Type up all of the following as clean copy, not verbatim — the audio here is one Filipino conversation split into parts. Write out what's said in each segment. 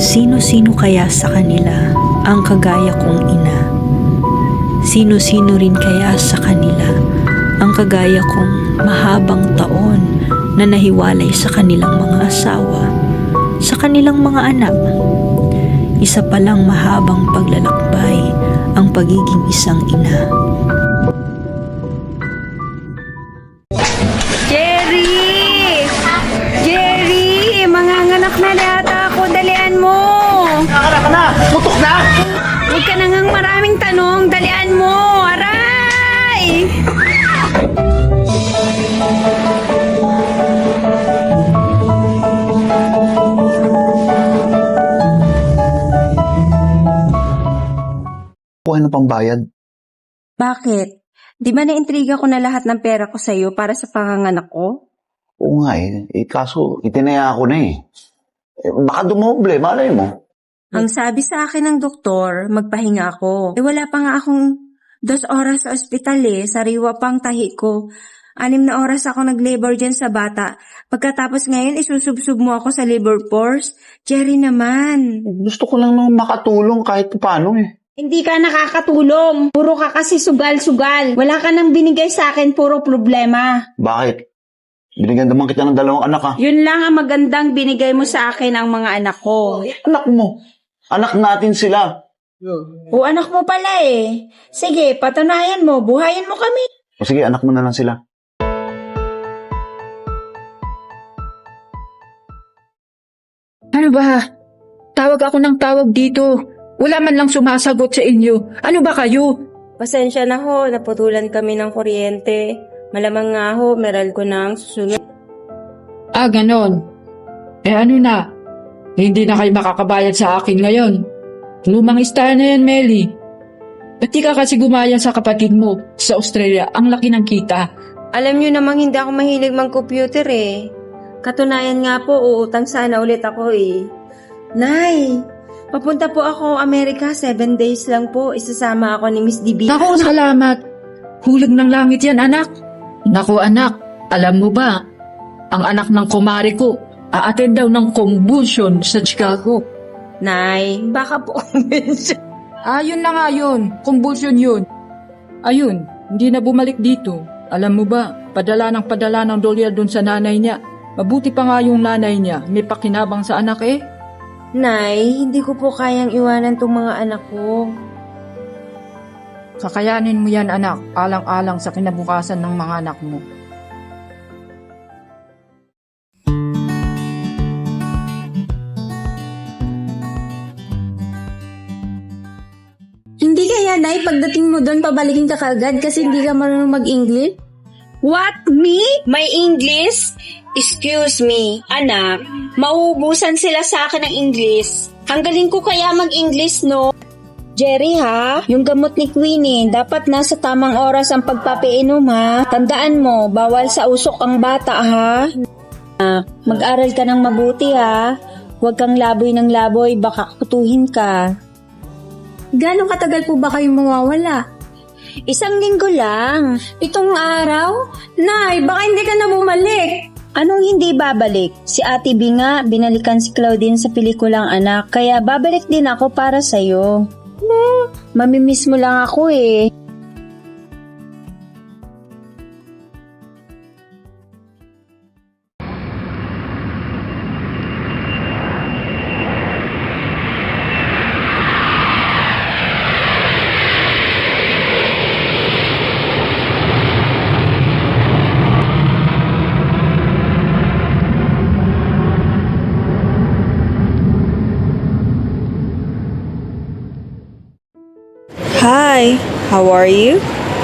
Sino-sino kaya sa kanila ang kagaya kong ina? Sino-sino rin kaya sa kanila ang kagaya kong mahabang taon na nahiwalay sa kanilang mga asawa, sa kanilang mga anak? Isa palang mahabang paglalakbay ang pagiging isang ina. Jerry! Jerry! Manganganak na yata ako. Dalian mo! Nakakala ka na! Putok na! Huwag ka na ngang maraming tanong. Dalian mo! Aray! Ano pang bayad? Bakit? Di ba naintriga ko na lahat ng pera ko sa'yo para sa panganganak ko? Oo nga kaso itinaya ako na baka dumoble, malay mo. Ang sabi sa akin ng doktor, magpahinga ako. Wala pa nga akong 2 oras sa ospital sariwa pang tahi ko. 6 na oras ako nag-labor dyan sa bata. Pagkatapos ngayon, isusubsub mo ako sa labor force. Jerry naman. Gusto ko lang naman makatulong kahit paano Hindi ka nakakatulong. Puro ka kasi sugal-sugal. Wala ka nang binigay sa akin, puro problema. Bakit? Binigyan naman kita ng 2 anak Yun lang ang magandang binigay mo sa akin ang mga anak ko. Anak mo. Anak natin sila. O anak mo pala Sige, patunayan mo. Buhayin mo kami. O sige, anak mo na lang sila. Ano ba? Tawag ako ng tawag dito. Wala man lang sumasagot sa inyo. Ano ba kayo? Pasensya na ho, naputulan kami ng kuryente. Malamang nga ho, meral ko na ang susunod. Ah, ganon. Ano na? Hindi na kayo makakabayad sa akin ngayon. Lumang istahan na yan, Melly. Ba't di ka kasi gumaya sa kapatid mo sa Australia? Ang laki ng kita. Alam nyo namang hindi ako mahilig mang-computer Katunayan nga po, uutang sana ulit ako Nay, papunta po ako Amerika, 7 days lang po. Isasama ako ni Miss DB. Naku, salamat. Hulag ng langit yan, anak. Naku, anak. Alam mo ba, ang anak ng kumari ko, a-attend daw ng convention sa Chicago. Nay, baka po convention. Ayun na nga yun. Convulsion yun. Ayun, hindi na bumalik dito. Alam mo ba, padala ng dolyar dun sa nanay niya. Mabuti pa nga yung nanay niya, may pakinabang sa anak Nay, hindi ko po kayang iwanan tong mga anak ko. Kakayanin mo yan, anak, alang-alang sa kinabukasan ng mga anak mo. Hindi kaya, Nay, pagdating mo doon, pabalikin ka kagad kasi hindi ka marunong mag-English? What? Me? My English? Excuse me, anak. Mauubusan sila sa akin ng English. Ang galing ko kaya mag-English, no? Jerry, ha? Yung gamot ni Queenie, dapat nasa tamang oras ang pagpapiinom, ha? Tandaan mo, bawal sa usok ang bata, ha? Mag-aral ka ng mabuti, ha? Huwag kang laboy ng laboy, baka kutuhin ka. Gano'ng katagal po ba kayong mawawala? 1 linggo lang. 7 araw? Nay, baka hindi ka na bumalik. Anong hindi babalik? Si Ate B nga, binalikan si Claudine sa pelikulang Anak, kaya babalik din ako para sa'yo. Mamimiss mo lang ako Hi, how are you?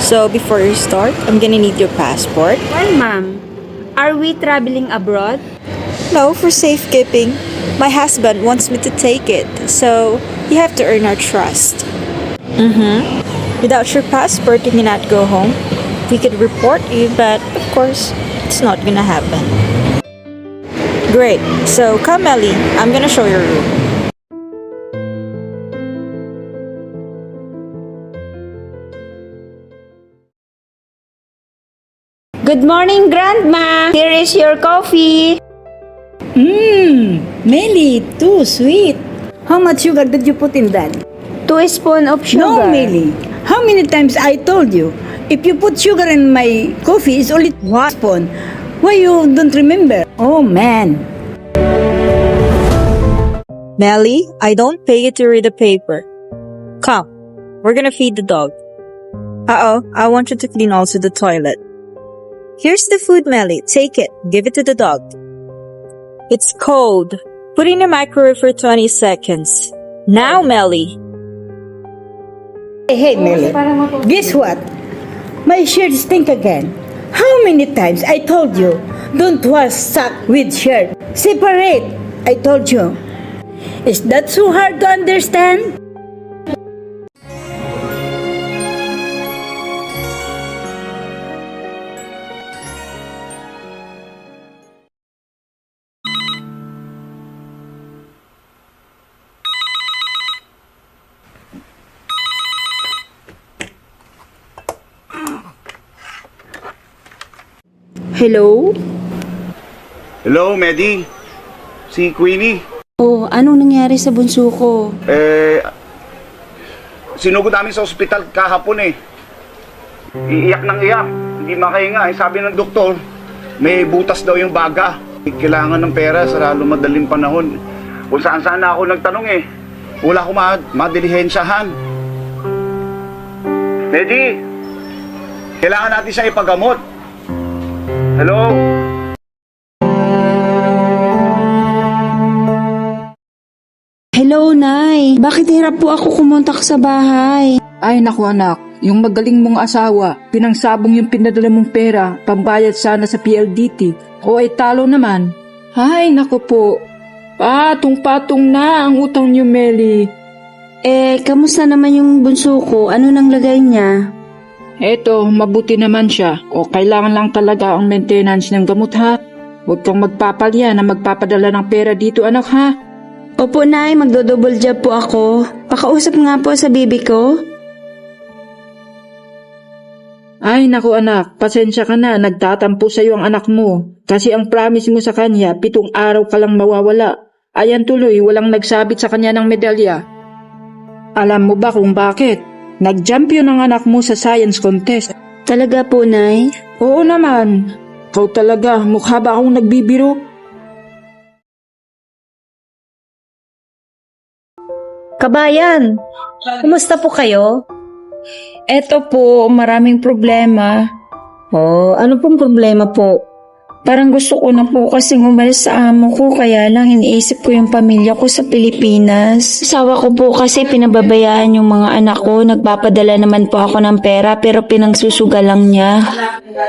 So before you start, I'm gonna need your passport. Why, ma'am? Are we traveling abroad? No, for safekeeping. My husband wants me to take it, so you have to earn our trust. Without your passport, you cannot go home. We could report you, but of course, it's not gonna happen. Great. So come, Ellie. I'm gonna show your room. Good morning, Grandma! Here is your coffee. Melly, too sweet. How much sugar did you put in that? 2 spoon of sugar. No, Millie. How many times I told you? If you put sugar in my coffee, it's only 1 spoon. Why you don't remember? Oh, man. Melly, I don't pay you to read the paper. Come, we're gonna feed the dog. I want you to clean also the toilet. Here's the food, Melly. Take it. Give it to the dog. It's cold. Put in the microwave for 20 seconds. Now, Melly. Hey, Millie. Guess what? My shirt stink again. How many times I told you, don't wash sock with shirt. Separate, I told you. Is that so hard to understand? Hello? Hello, Medi. Si Queenie. Oh, anong nangyari sa bunso ko? Sinugod namin sa ospital kahapon eh. Iiyak ng iyak. Hindi makahinga. Sabi ng doktor, may butas daw yung baga. Kailangan ng pera sa lalo madaling panahon. Kung saan na ako nagtanong eh. Wala ko madilihensyahan. Medi, kailangan natin siya ipagamot. Hello? Hello, Nay. Bakit hirap po ako kumontak sa bahay? Ay naku anak, yung magaling mong asawa, pinangsabong yung pinadala mong pera, pambayad sana sa PLDT, o ay talo naman. Ay naku po, patong-patong na ang utang niyo, Melly. Kamusta naman yung bunso ko? Ano nang lagay niya? Eto, mabuti naman siya, o kailangan lang talaga ang maintenance ng gamot ha. Huwag kang magpapalya na magpapadala ng pera dito anak ha. Opo, Nay. Magdo-double job po ako. Pakausap nga po sa bibi ko. Ay naku anak, pasensya ka na, nagtatampo sa'yo ang anak mo. Kasi ang promise mo sa kanya, 7 araw ka lang mawawala. Ayan tuloy, walang nagsabit sa kanya ng medalya. Alam mo ba kung bakit? Nag-champion ang anak mo sa science contest. Talaga po, Nay? Oo naman. Ikaw talaga, mukha ba akong nagbibiro? Kabayan, kumusta po kayo? Eto po, maraming problema. Oh, ano pong problema po? Parang gusto ko na po kasing umalis sa amo ko, kaya lang iniisip ko yung pamilya ko sa Pilipinas. Sawa ko po kasi pinababayaan yung mga anak ko, nagpapadala naman po ako ng pera pero pinangsusugal lang niya.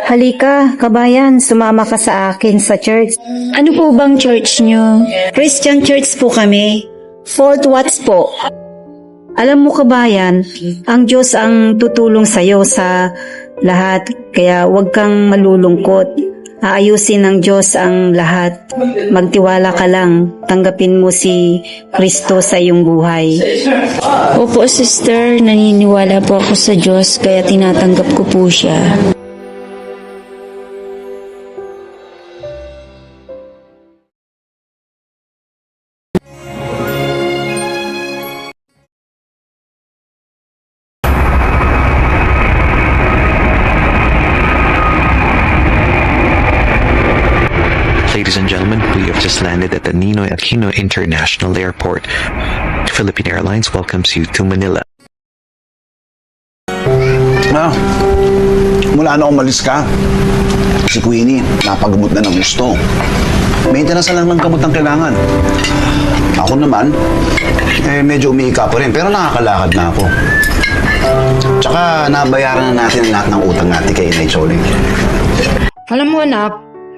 Halika, kabayan, sumama ka sa akin sa church. Ano po bang church nyo? Christian church po kami. Fort Watts po. Alam mo kabayan, ang Diyos ang tutulong sa'yo sa lahat, kaya huwag kang malulungkot. Aayusin ng Diyos ang lahat. Magtiwala ka lang. Tanggapin mo si Kristo sa iyong buhay. Opo, sister, naniniwala po ako sa Diyos kaya tinatanggap ko po siya. Ladies and gentlemen, we have just landed at the Ninoy Aquino International Airport. Philippine Airlines welcomes you to Manila. Mula na umalis ka, si Queenie, napagamot na ng gusto. Maintenance na lang ng gamot ang kailangan. Ako naman, medyo umiika pa rin, pero nakakalakad na ako. Tsaka, nabayaran na natin lahat ng utang natin kay Inay Choling. Alam mo anak,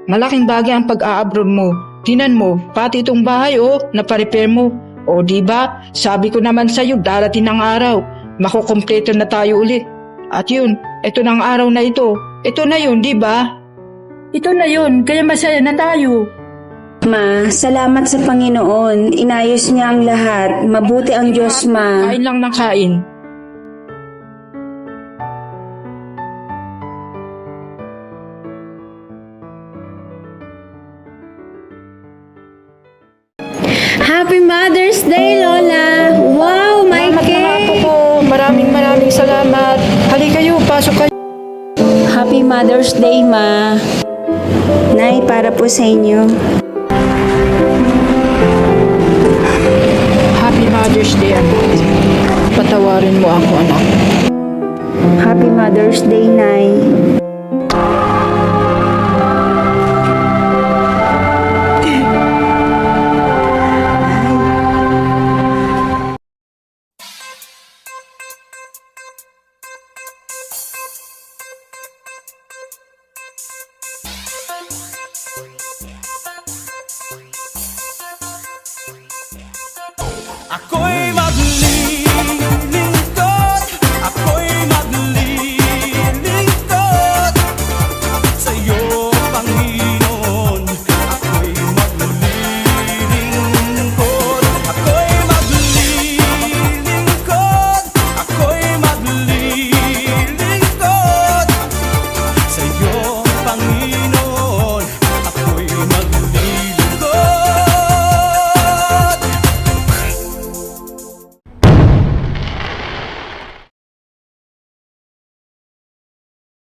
malaking bagay ang pag-a-abroad mo. Tinan mo, pati itong bahay naparepair mo. O diba, sabi ko naman sa'yo, darating ng araw, makukompleto na tayo ulit. At yun, ito ng araw na ito. Ito na yun, diba? Ito na yun, kaya masaya na tayo. Ma, salamat sa Panginoon. Inayos niya ang lahat. Mabuti ang Diyos, Ma. Kain lang ng kain. Happy Mother's Day, Lola! Happy Mother's Day, Ma. Nay, para po sa inyo. Happy Mother's Day, anak. Patawarin mo ako, anak. Happy Mother's Day, Nay.